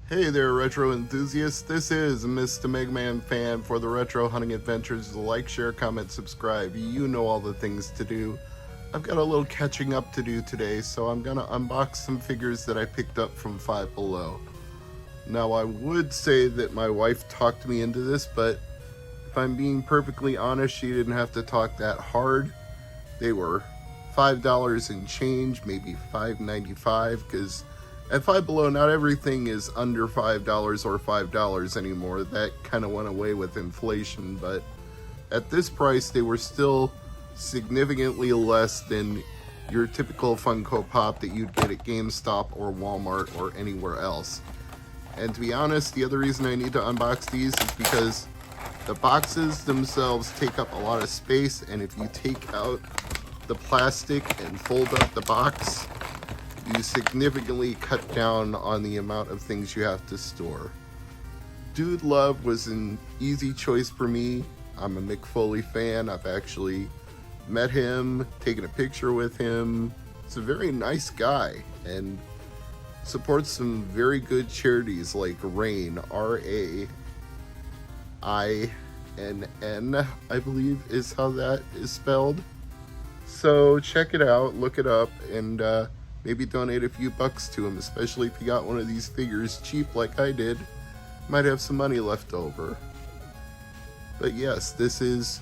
Hey there, retro enthusiasts. This is Mr. MegaManFan for the Retro Hunting Adventures. Like, share, comment, subscribe. You know all the things to do. I've got a little catching up to do today, so I'm gonna unbox some figures that I picked up from Five Below. Now, I would say that my wife talked me into this, but if I'm being perfectly honest, she didn't have to talk that hard. They were $5 and change, maybe $5.95, because at Five Below, not everything is under $5 or $5 anymore. That kind of went away with inflation, but at this price, they were still significantly less than your typical Funko Pop that you'd get at GameStop or Walmart or anywhere else. And to be honest, the other reason I need to unbox these is because the boxes themselves take up a lot of space, and if you take out the plastic and fold up the box, you significantly cut down on the amount of things you have to store. Dude Love was an easy choice for me. I'm a Mick Foley fan. I've actually met him, taken a picture with him. He's a very nice guy and supports some very good charities like RAIN, RAINN, I believe is how that is spelled. So check it out, look it up, and maybe donate a few bucks to him, especially if you got one of these figures cheap like I did. Might have some money left over. But yes, this is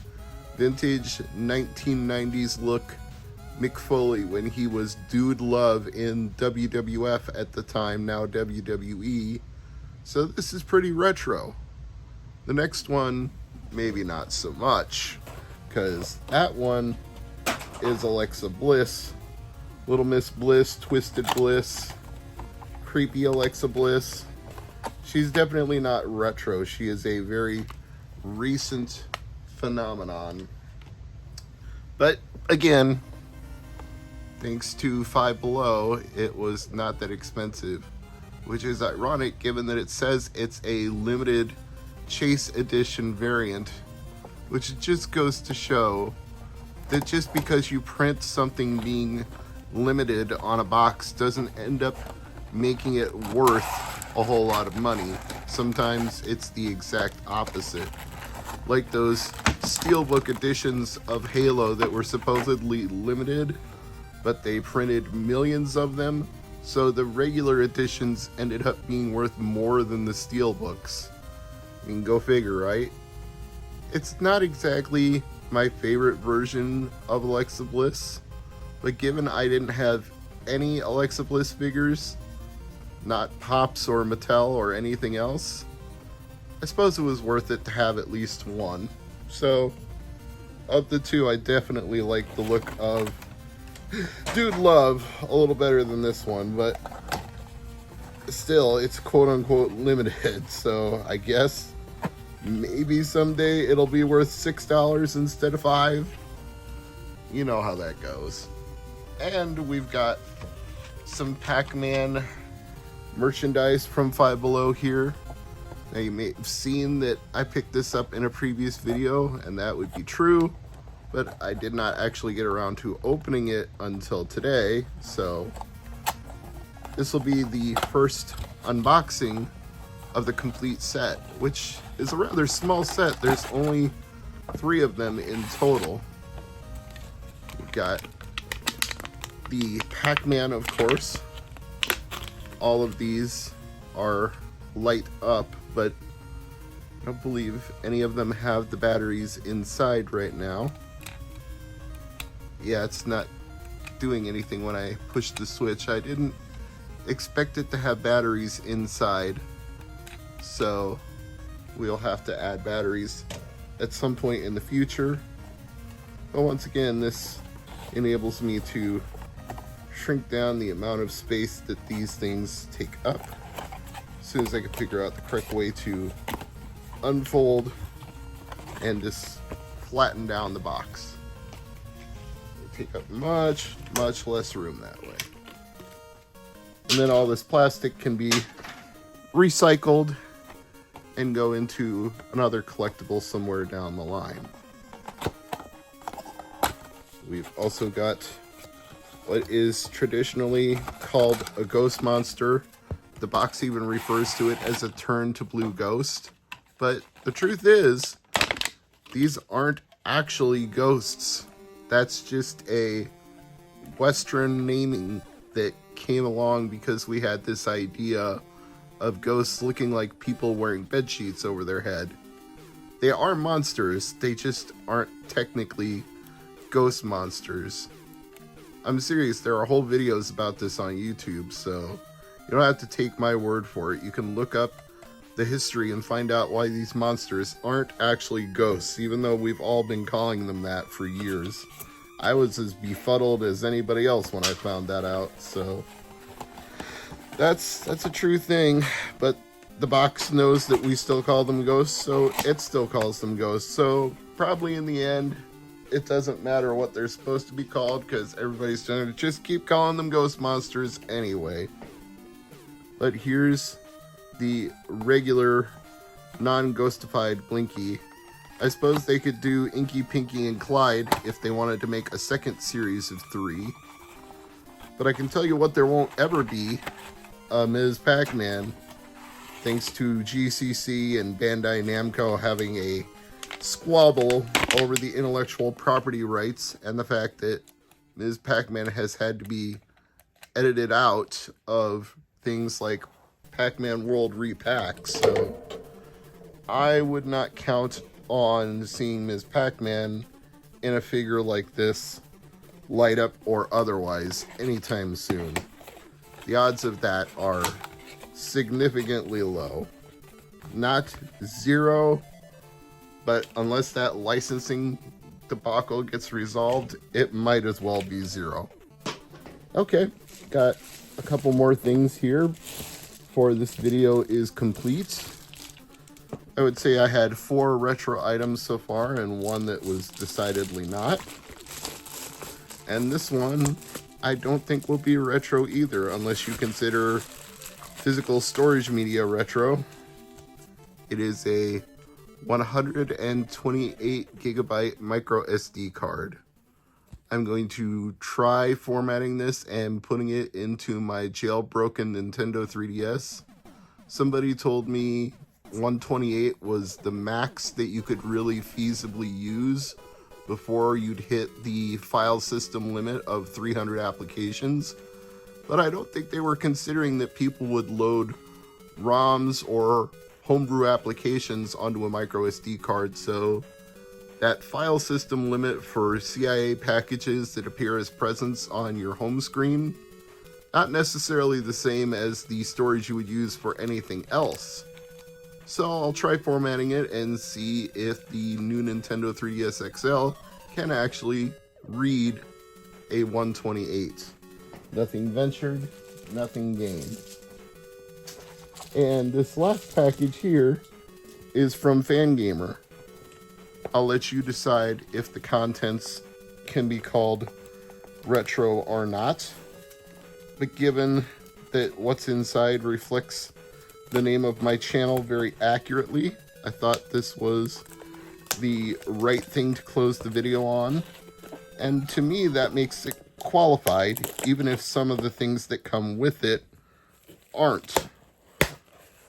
vintage 1990s look Mick Foley when he was Dude Love in WWF at the time, now WWE. So this is pretty retro. The next one, maybe not so much, because that one is Alexa Bliss. Little Miss Bliss, Twisted Bliss, creepy Alexa Bliss. She's definitely not retro. She is a very recent phenomenon. But again, thanks to Five Below, it was not that expensive, which is ironic given that it says it's a limited Chase Edition variant, which just goes to show that just because you print something being limited on a box doesn't end up making it worth a whole lot of money. Sometimes it's the exact opposite. Like those steelbook editions of Halo that were supposedly limited, but they printed millions of them, so the regular editions ended up being worth more than the steelbooks. I mean, go figure, right? It's not exactly my favorite version of Alexa Bliss, but given I didn't have any Alexa Bliss figures, not Pops or Mattel or anything else, I suppose it was worth it to have at least one. So, of the two, I definitely like the look of Dude Love a little better than this one, but still, it's quote-unquote limited, so I guess maybe someday it'll be worth $6 instead of $5. You know how that goes. And we've got some Pac-Man merchandise from Five Below here. Now you may have seen that I picked this up in a previous video, and that would be true, but I did not actually get around to opening it until today, so this will be the first unboxing of the complete set, which is a rather small set. There's only 3 of them in total. We've got the Pac-Man, of course. All of these are light up, but I don't believe any of them have the batteries inside right now. Yeah, it's not doing anything when I push the switch. I didn't expect it to have batteries inside, so we'll have to add batteries at some point in the future. But once again, this enables me to shrink down the amount of space that these things take up as soon as I can figure out the correct way to unfold and just flatten down the box. They take up much less room that way. And then all this plastic can be recycled and go into another collectible somewhere down the line. We've also got what is traditionally called a ghost monster The box even refers to it as a turn to blue ghost. But the truth is, these aren't actually ghosts. That's just a Western naming that came along because we had this idea of ghosts looking like people wearing bed sheets over their head. They are monsters, they just aren't technically ghost monsters. I'm serious, there are whole videos about this on YouTube, so you don't have to take my word for it. You can look up the history and find out why these monsters aren't actually ghosts, even though we've all been calling them that for years. I was as befuddled as anybody else when I found that out, so that's a true thing. But the box knows that we still call them ghosts, so it still calls them ghosts. So probably in the end, it doesn't matter what they're supposed to be called, because everybody's going to just keep calling them ghost monsters anyway. But here's the regular non-ghostified Blinky. I suppose they could do Inky, Pinky, and Clyde if they wanted to make a second series of 3. But I can tell you what there won't ever be, Ms. Pac-Man, thanks to GCC and Bandai Namco having a squabble over the intellectual property rights and the fact that Ms. Pac-Man has had to be edited out of things like Pac-Man World Repack. So I would not count on seeing Ms. Pac-Man in a figure like this, light up or otherwise, anytime soon. The odds of that are significantly low. Not zero, but unless that licensing debacle gets resolved, it might as well be 0. Okay, got a couple more things here before this video is complete. I would say I had 4 retro items so far and 1 that was decidedly not. And this one I don't think will be retro either, unless you consider physical storage media retro. It is a 128 gigabyte micro SD card. I'm going to try formatting this and putting it into my jailbroken Nintendo 3DS. Somebody told me 128 was the max that you could really feasibly use before you'd hit the file system limit of 300 applications. But I don't think they were considering that people would load ROMs or homebrew applications onto a micro SD card, so that file system limit for CIA packages that appear as presents on your home screen, not necessarily the same as the storage you would use for anything else. So I'll try formatting it and see if the new Nintendo 3DS XL can actually read a 128. Nothing ventured, nothing gained. And this last package here is from Fangamer. I'll let you decide if the contents can be called retro or not. But given that what's inside reflects the name of my channel very accurately, I thought this was the right thing to close the video on. And to me, that makes it qualified, even if some of the things that come with it aren't.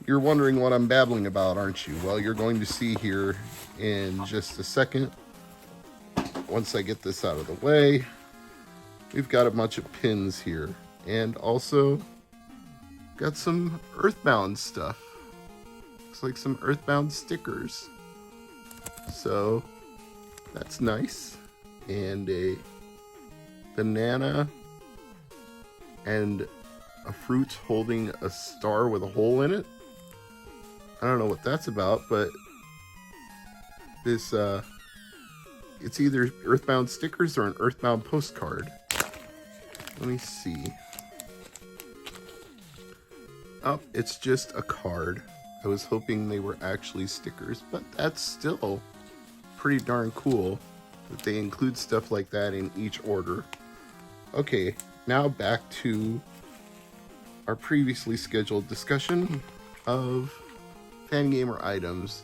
You're wondering what I'm babbling about, aren't you? Well, you're going to see here in just a second. Once I get this out of the way, we've got a bunch of pins here. And also got some Earthbound stuff. Looks like some Earthbound stickers. So that's nice. And a banana and a fruit holding a star with a hole in it. I don't know what that's about, but this it's either Earthbound stickers or an Earthbound postcard. Let me see. Oh, it's just a card. I was hoping they were actually stickers, but that's still pretty darn cool that they include stuff like that in each order. Okay, now back to our previously scheduled discussion of Fangamer items.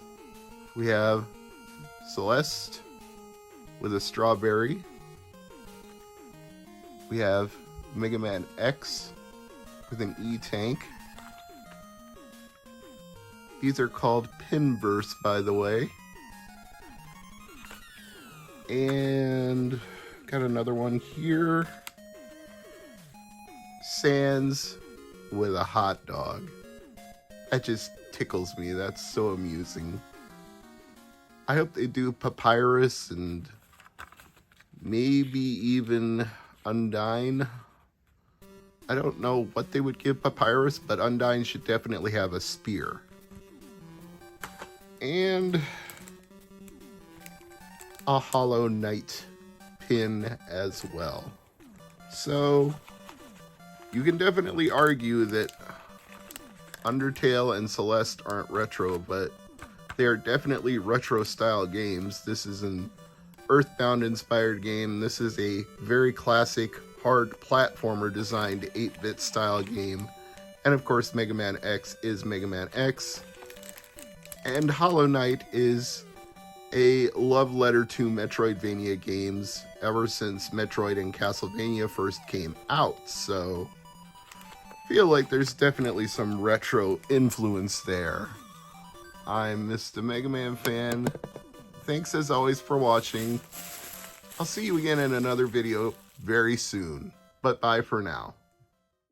We have Celeste with a strawberry. We have Mega Man X with an E-Tank. These are called Pinverse, by the way. And got another one here. Sans with a hot dog. That just tickles me. That's so amusing. I hope they do Papyrus and maybe even Undyne. I don't know what they would give Papyrus, but Undyne should definitely have a spear. And a Hollow Knight pin as well. So you can definitely argue that Undertale and Celeste aren't retro, but they are definitely retro style games. This is an Earthbound inspired game. This is a very classic hard platformer designed 8-bit style game. And of course Mega Man X is Mega Man X. And Hollow Knight is a love letter to Metroidvania games ever since Metroid and Castlevania first came out. So I feel like there's definitely some retro influence there. I'm Mr. MegaManFan. Thanks as always for watching. I'll see you again in another video very soon. But bye for now.